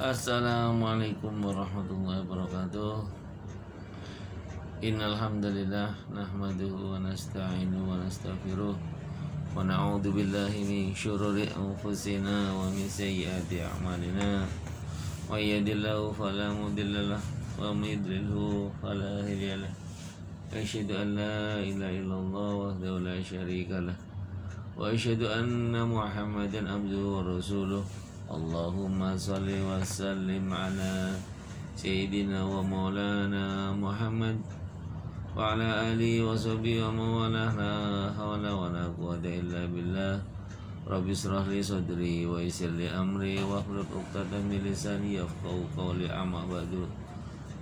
Assalamualaikum warahmatullahi wabarakatuh. Innal hamdalillah nahmaduhu wa nasta'inuhu wa nastaghfiruh wa na'udzu billahi min syururi anfusina wa min sayyiati a'malina. May yahdihillahu fala mudilla lahu wa may yudlilhu fala hadiya lahu. Asyhadu an la ilaha illallah wahdahu la syarika lah wa asyhadu anna Muhammadan abduhu wa rasuluh. Allahumma salli wa sallim ala Sayyidina wa maulana Muhammad wa ala alihi wa sahbihi wa mawala. La hawla wa la quwwata illa billah. Rabbi israh li sadri wa yassir li amri wa hlul 'uqdatam min lisani yafqahu qawli. Amma ba'du.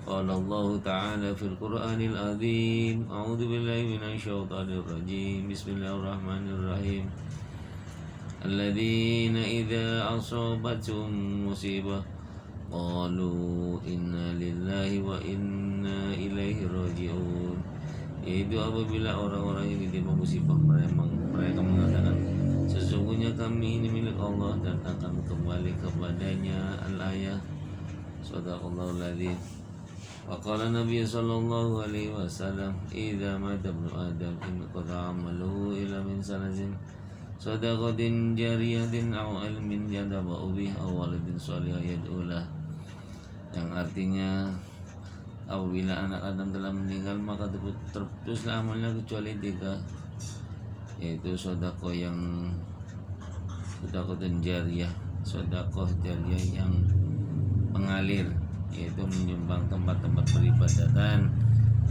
Qala Allah ta'ala fil Qur'anil azim. A'udzu billahi minasy syaithanir rajim. Bismillahirrahmanirrahim. Alladzina idza asabathum musibah qalu inna lillahi wa inna ilaihi raji'un. Yaitu apabila orang-orang yang ditimpa musibah mereka mengatakan sesungguhnya kami ini milik Allah dan akan kembali kepadanya. Al-ayah. Shadaqallahul adzim. Wa qala Nabi sallallahu alaihi wasallam idza mata ibnu adam in qada amaluhu ila min sanatin sadaqatin jariyatin aw ilmin yadaba'u bih aw waladin shalihah yad'ulah. Yang artinya apabila anak Adam telah meninggal maka terputuslah amalnya kecuali 3, yaitu sedekah dan jariyah. Sedekah jariyah yang mengalir, yaitu menyumbang tempat-tempat peribadatan,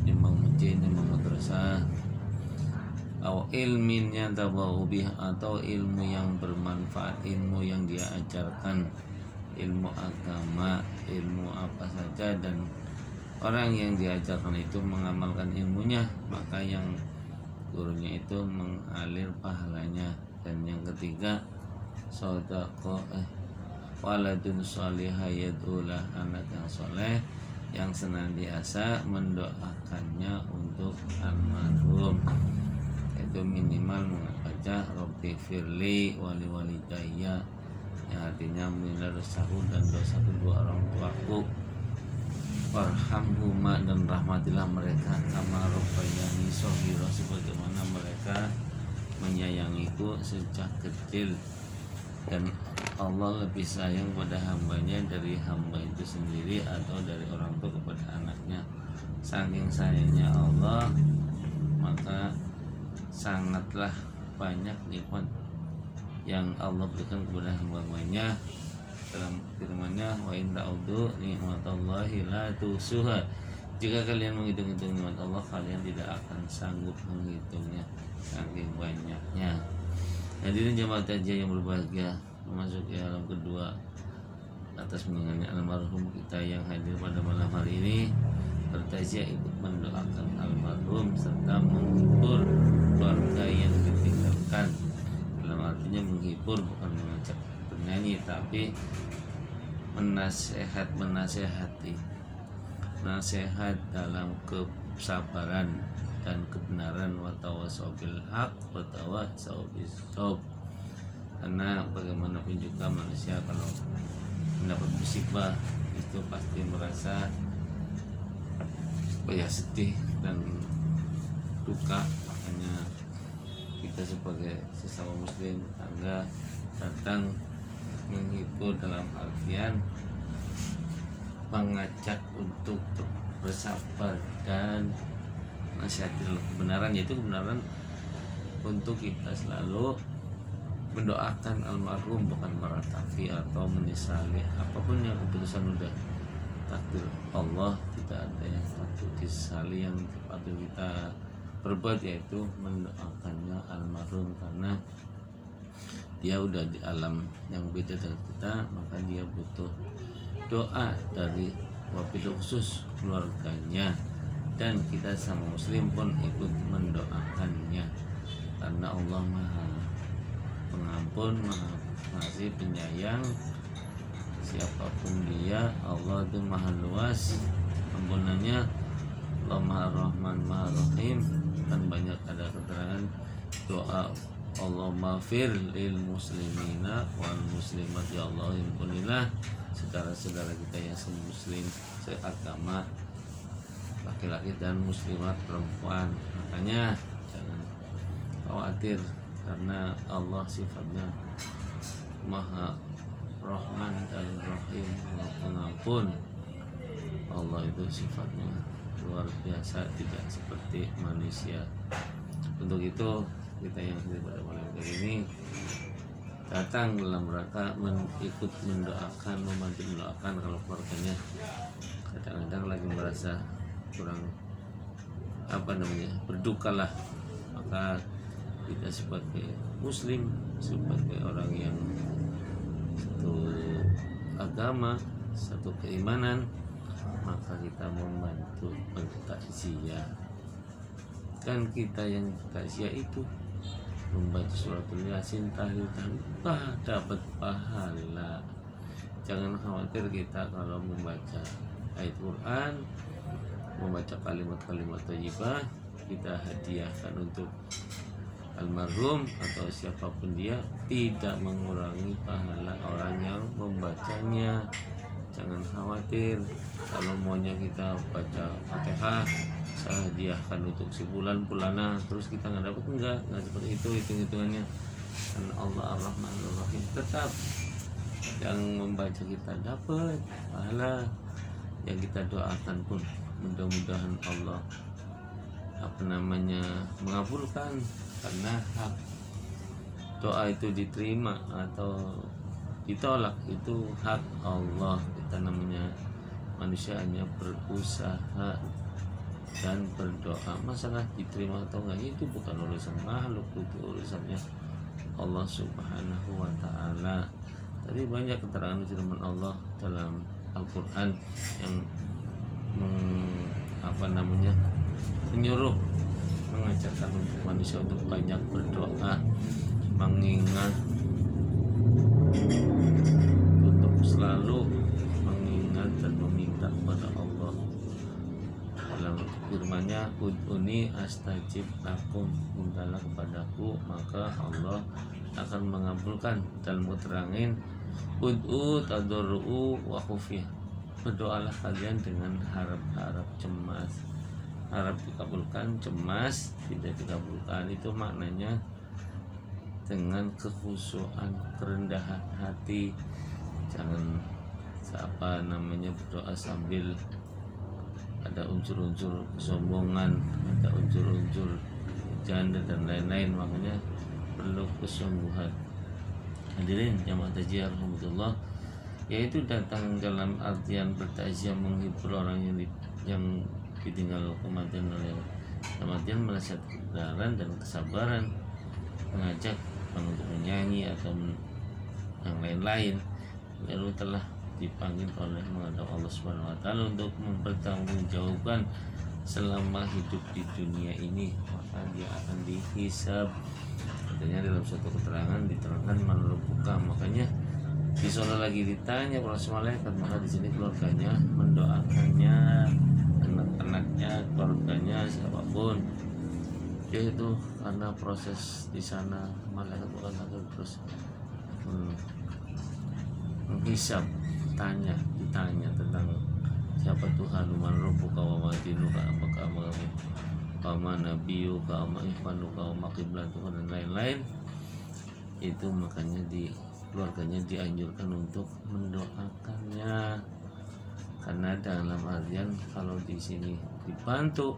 menyumbang masjid, menyumbang madrasah. Atau ilmin yang tabaubi, atau ilmu yang bermanfaat, ilmu yang dia ajarkan, ilmu agama, ilmu apa saja, dan orang yang diajarkan itu mengamalkan ilmunya, maka yang gurunya itu mengalir pahalanya. Dan yang ketiga, shadaqah waladun shalihah yad'ulah, anak yang soleh yang senantiasa mendoakannya untuk almarhum. Itu minimal membaca Rabbi firli wali walidayya, yang artinya ampunilah dosaku dan dosa kedua orang tuaku, warhamhuma, dan rahmatilah mereka, kama rabbayani shaghira, sebagaimana mereka menyayangiku sejak kecil. Dan Allah lebih sayang pada hambanya dari hamba itu sendiri atau dari orang tua kepada anaknya. Saking sayangnya Allah, maka sangatlah banyak nikmat yang Allah berikan kepada hamba-hambanya. Dalam firman-Nya, wa in ta'udu ni'matallahi la tuhsuha, jika kalian menghitung-hitung nikmat Allah, kalian tidak akan sanggup menghitungnya, saking banyaknya. Hadirin jamaah takziah yang berbahagia, memasuki alam kedua atas meninggalnya almarhum kita yang hadir pada malam hari ini, bertakziah ikut mendoakan almarhum serta menghibur keluarga yang ditinggalkan. Dalam artinya menghibur, bukan mengajak bernyanyi, tapi menasehati, nasihat dalam kesabaran dan kebenaran, wa tawassaw bil haq wa tawassaw bis sabr. Karena bagaimanapun juga manusia kalau mendapat musibah itu pasti merasa sedih dan duka. Makanya kita sebagai sesama muslim tangga datang menghibur, dalam artian mengajak untuk bersabar dan nasihati kebenaran, yaitu kebenaran untuk kita selalu mendoakan almarhum, bukan meratapi atau menyesali apapun yang keputusan udah takdir Allah. Tidak ada yang patut disesali, yang patut kita berbuat yaitu mendoakannya almarhum, karena dia udah di alam yang beda dari kita, maka dia butuh doa dari wabil khusus keluarganya, dan kita sama muslim pun ikut mendoakannya, karena Allah Maha Pengampun, Maha Pengasih, Penyayang. Siapapun dia, Allah itu Maha Luas ampunannya, Allah Maha Rahman, Maha Rahim. Dan banyak ada keterangan doa Allahumma fir lil muslimina wal muslimat, ya Allah ampunilah saudara-saudara kita yang muslim seagama, laki-laki dan muslimat perempuan. Makanya jangan khawatir, karena Allah sifatnya Maha Rahman dan Rahim, Maha Pengampun. Allah itu sifatnya luar biasa, tidak seperti manusia. Untuk itu kita yang hadir pada malam hari ini datang dalam rangka ikut mendoakan, membantu mendoakan kalau keluarganya kadang-kadang lagi merasa kurang berdukalah. Maka kita sebagai muslim, sebagai orang yang satu agama, satu keimanan, maka kita membantu takziah. Kan kita yang takziah itu membaca suratul Yasin, tahlil dapat pahala. Jangan khawatir kita kalau membaca ayat Quran, membaca kalimat-kalimat thayyibah, kita hadiahkan untuk almarhum atau siapapun dia, tidak mengurangi pahala orang yang membacanya. Jangan khawatir kalau maunya kita baca Fatihah, saya hadiahkan untuk sebulan pulana, terus kita nggak dapat, enggak seperti itu hitung-hitungannya. Dan Allah Ar-Rahman Ar-Rahim, tetap yang membaca kita dapat pahala. Yang kita doakan pun mudah-mudahan Allah mengabulkan, karena hak doa itu diterima atau ditolak itu hak Allah. Kita namanya manusia hanya berusaha dan berdoa. Masalah diterima atau enggak itu bukan urusan makhluk, itu urusannya Allah Subhanahu wa Ta'ala. Tadi banyak keterangan firman Allah dalam Al-Quran yang menyuruh, mengajarkan untuk manusia untuk banyak berdoa, mengingat, untuk selalu mengingat dan meminta kepada Allah. Dalam firman-Nya, ud'uni astajib lakum, mintalah kepadaku maka Allah akan mengabulkan. Dalam keterangan, ud'u tadarru'u wa khufyah, berdoalah kalian dengan harap-harap, cemas, harap dikabulkan, cemas tidak dikabulkan. Itu maknanya dengan kekhusyuan, kerendahan hati. Jangan berdoa sambil ada unsur-unsur kesombongan, ada unsur-unsur janda dan lain-lain. Makanya perlu kesungguhan. Hadirin jamaah takziah rahmatullah, yaitu datang dalam artian bertakziah, menghibur orang yang ditinggal kematian oleh kematian, merasa kebenaran dan kesabaran, mengajak untuk menyanyi atau yang lain-lain, lalu telah dipanggil oleh menghadap Allah Subhanahu wa Ta'ala untuk mempertanggungjawabkan selama hidup di dunia ini, maka dia akan dihisab. Katanya dalam suatu keterangan diterangkan manrubuka, makanya di sana lagi ditanya para malaikat, maka di sini keluarganya mendoakannya, anak-anaknya, keluarganya, siapapun. Yaitu karena proses di sana malaikat akan terus menghisab, ditanya tentang siapa Tuhan, manrubuka wa madinuka, apakah agamamu, kama nabiyuka, kama ihwanuka, kama kiblatuka, dan lain-lain. Itu makanya keluarganya dianjurkan untuk mendoakannya, karena dalam artian kalau di sini dibantu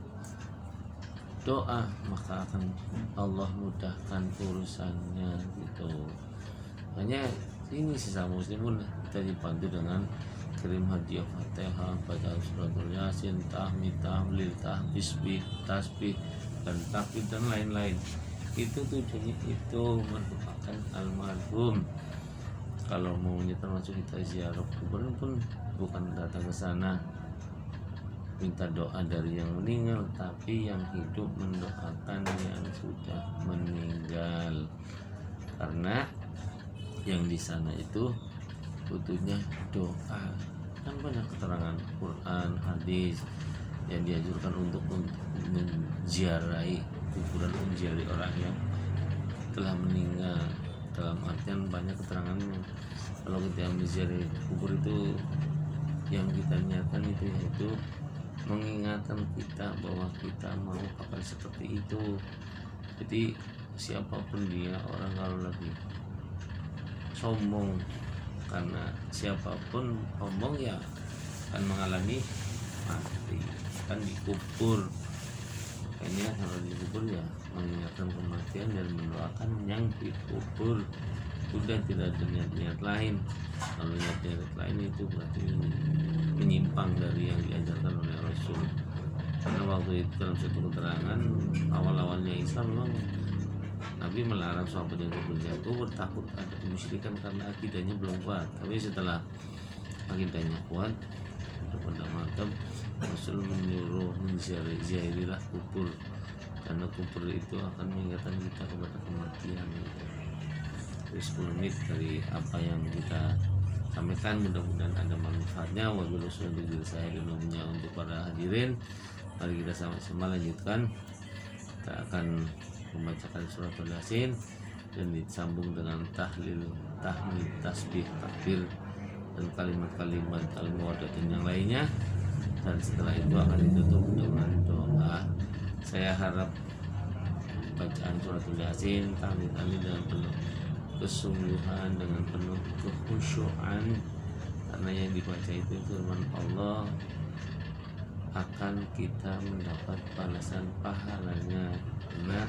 doa maka akan Allah mudahkan urusannya gitu. Makanya ini sesama muslimun kita dibantu dengan kirim hadiah Fatihah, baca suratul Yasin, tahmid, tahlil, tasbih dan takbir dan lain-lain. Itu tujuannya itu mendoakan almarhum. Kalau maunya termasuk kita ziarah kubur pun bukan datang ke sana minta doa dari yang meninggal, tapi yang hidup mendoakan yang sudah meninggal. Karena yang di sana itu butuhnya doa. Kan banyak keterangan Quran, hadis yang dianjurkan untuk menziarahi kuburan, menziarahi orang yang telah meninggal. Dalam artian banyak keterangan Kalau kita menziarahi kubur itu yang kita niatkan itu yaitu mengingatkan kita bahwa kita mau akan seperti itu. Jadi siapapun dia, orang kalau lagi sombong, karena siapapun sombong ya akan mengalami mati, kan dikubur. Makanya kalau dikubur ya mengingatkan kematian dan mendoakan yang dikubur. Udah, tidak ada niat-niat lain. Kalau niat-niat lain itu berarti menyimpang dari yang diajarkan oleh Rasul. Karena waktu itu dalam satu keterangan awal-awalnya Islam memang Nabi melarang sahabatnya untuk berziarah kubur, takut ada kemusyrikan karena akidahnya belum kuat. Tapi setelah akidahnya kuat, pada mantap, Rasul menyuruh menziarahilah kubur, karena kubur itu akan mengingatkan kita kepada kematian. Dari 10 menit dari apa yang kita sampaikan, mudah-mudahan ada manfaatnya. Wabillahi taufiq wal hidayah, dan umumnya untuk para hadirin. Mari kita sama-sama lanjutkan. Kita akan membacakan surat Yasin dan disambung dengan tahlil, tahmid, tasbih, takbir, dan kalimat-kalimat al-muwaddatin yang lainnya. Dan setelah itu akan ditutup dengan doa. Saya harap bacaan surat Yasin kami dengan penuh kesungguhan, dengan penuh kekhusyuan, karena yang dibaca itu firman Allah, akan kita mendapat balasan pahalanya. Karena